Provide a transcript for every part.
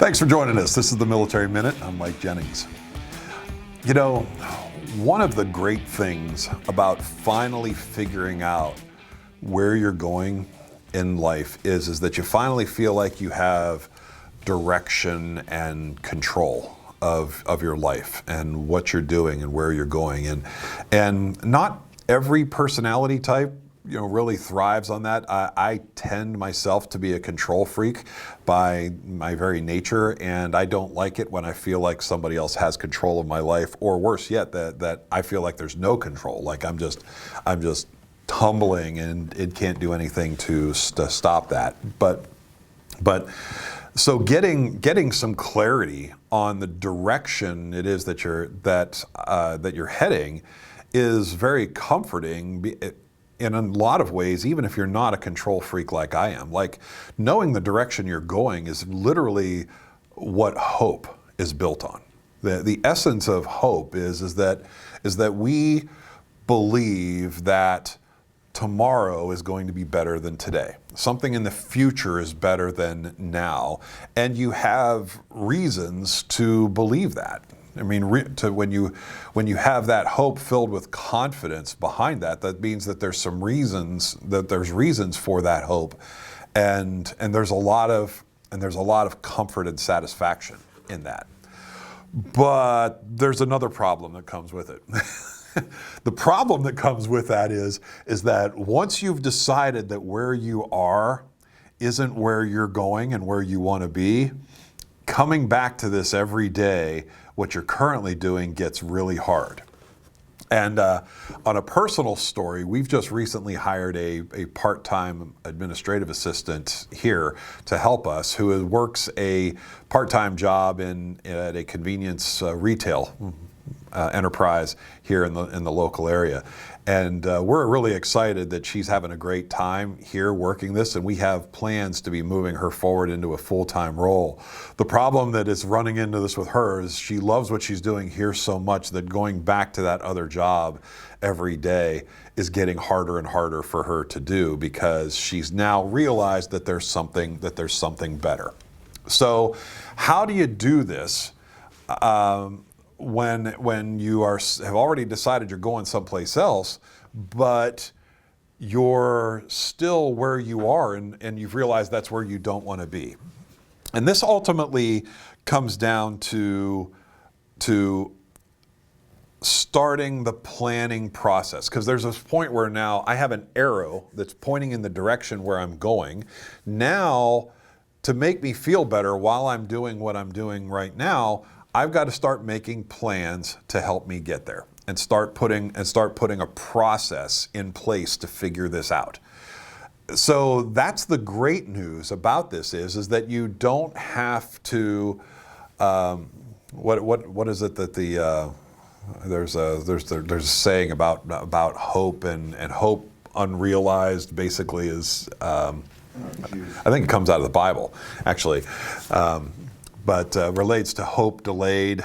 Thanks for joining us. This is the Military Minute. I'm Mike Jennings. You know, one of the great things about finally figuring out where you're going in life is that you finally feel like you have direction and control of your life and what you're doing and where you're going. And not every personality type really thrives on that. I tend myself to be a control freak by my very nature, and I don't like it when I feel like somebody else has control of my life, or worse yet, that I feel like there's no control, like I'm just tumbling and it can't do anything to stop that. But so getting some clarity on the direction it is that you're heading is very comforting in a lot of ways, even if you're not a control freak like I am. Like, knowing the direction you're going is literally what hope is built on. The essence of hope is that we believe that tomorrow is going to be better than today. Something in the future is better than now, and you have reasons to believe that. I mean, when you have that hope filled with confidence behind that, that means that there's reasons for that hope, and there's a lot of comfort and satisfaction in that. But there's another problem that comes with it. The problem that comes with that is that once you've decided that where you are isn't where you're going and where you want to be, coming back to this every day, what you're currently doing, gets really hard. And on a personal story, we've just recently hired a part-time administrative assistant here to help us, who works a part-time job at a convenience retail enterprise here in the local area. And we're really excited that she's having a great time here working this, and we have plans to be moving her forward into a full-time role. The problem that is running into this with her is she loves what she's doing here so much that going back to that other job every day is getting harder and harder for her to do, because she's now realized that there's something better. So how do you do this when you have already decided you're going someplace else, but you're still where you are, and you've realized that's where you don't want to be? And this ultimately comes down to starting the planning process, because there's this point where now I have an arrow that's pointing in the direction where I'm going. Now, to make me feel better while I'm doing what I'm doing right now, I've got to start making plans to help me get there, and start putting a process in place to figure this out. So that's the great news about this is that you don't have to. What is it that there's a saying about hope, and hope unrealized basically is. I think it comes out of the Bible, actually. But relates to hope delayed,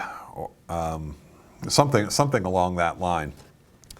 something along that line.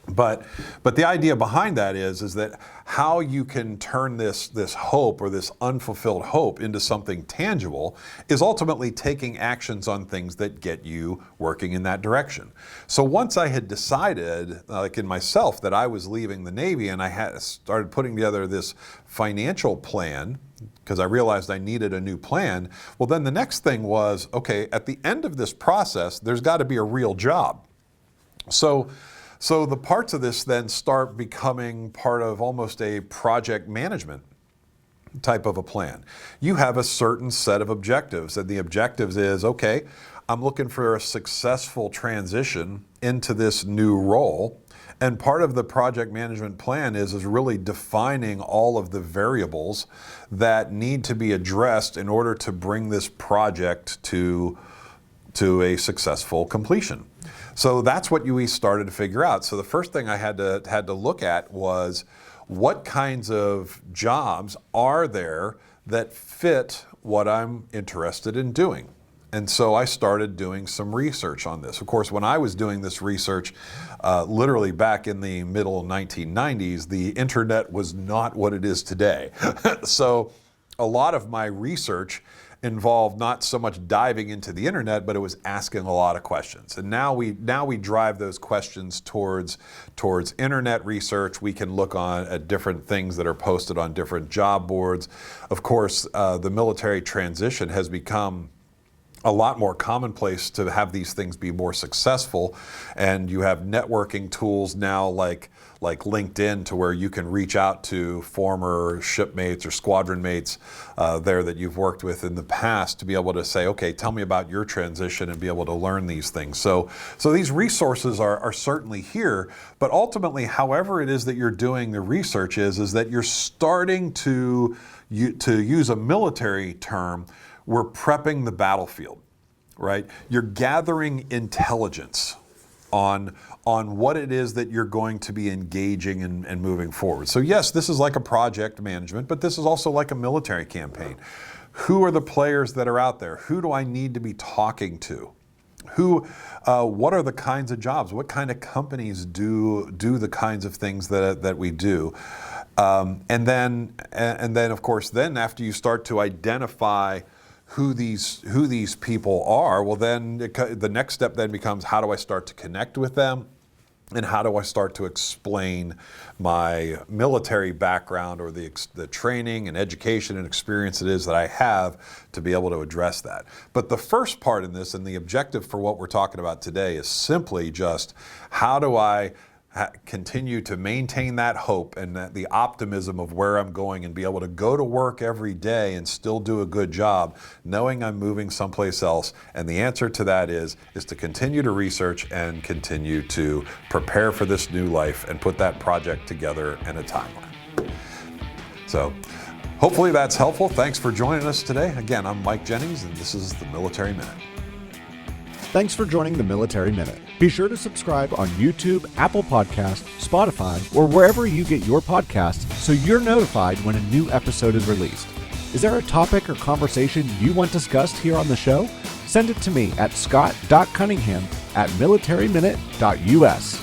But the idea behind that is that how you can turn this hope, or this unfulfilled hope, into something tangible is ultimately taking actions on things that get you working in that direction. So once I had decided, like in myself, that I was leaving the Navy, and I had started putting together this financial plan, because I realized I needed a new plan, well, then the next thing was, okay, at the end of this process, there's got to be a real job. So the parts of this then start becoming part of almost a project management type of a plan. You have a certain set of objectives, and the objectives is, okay, I'm looking for a successful transition into this new role. And part of the project management plan is really defining all of the variables that need to be addressed in order to bring this project to a successful completion. So that's what we started to figure out. So the first thing I had to look at was, what kinds of jobs are there that fit what I'm interested in doing? And so I started doing some research on this. Of course, when I was doing this research, literally back in the middle 1990s, the internet was not what it is today. So a lot of my research involved not so much diving into the internet, but it was asking a lot of questions. And now we drive those questions towards internet research. We can look at different things that are posted on different job boards. Of course, the military transition has become a lot more commonplace to have these things be more successful, and you have networking tools now like LinkedIn, to where you can reach out to former shipmates or squadron mates there that you've worked with in the past, to be able to say, okay, tell me about your transition, and be able to learn these things. So these resources are certainly here, but ultimately, however it is that you're doing the research is that you're starting to use a military term, we're prepping the battlefield, right? You're gathering intelligence on what it is that you're going to be engaging and moving forward. So yes, this is like a project management, but this is also like a military campaign. Who are the players that are out there? Who do I need to be talking to? What are the kinds of jobs? What kind of companies do the kinds of things that we do? And then of course, then after you start to identify who these people are, well, then the next step then becomes, how do I start to connect with them? And how do I start to explain my military background, or the training and education and experience it is that I have, to be able to address that? But the first part in this, and the objective for what we're talking about today, is simply just, how do I continue to maintain that hope and the optimism of where I'm going, and be able to go to work every day and still do a good job, knowing I'm moving someplace else? And the answer to that is to continue to research and continue to prepare for this new life, and put that project together in a timeline. So hopefully that's helpful. Thanks for joining us today. Again, I'm Mike Jennings, and this is the Military Minute. Thanks for joining the Military Minute. Be sure to subscribe on YouTube, Apple Podcasts, Spotify, or wherever you get your podcasts, so you're notified when a new episode is released. Is there a topic or conversation you want discussed here on the show? Send it to me at scott.cunningham@militaryminute.us.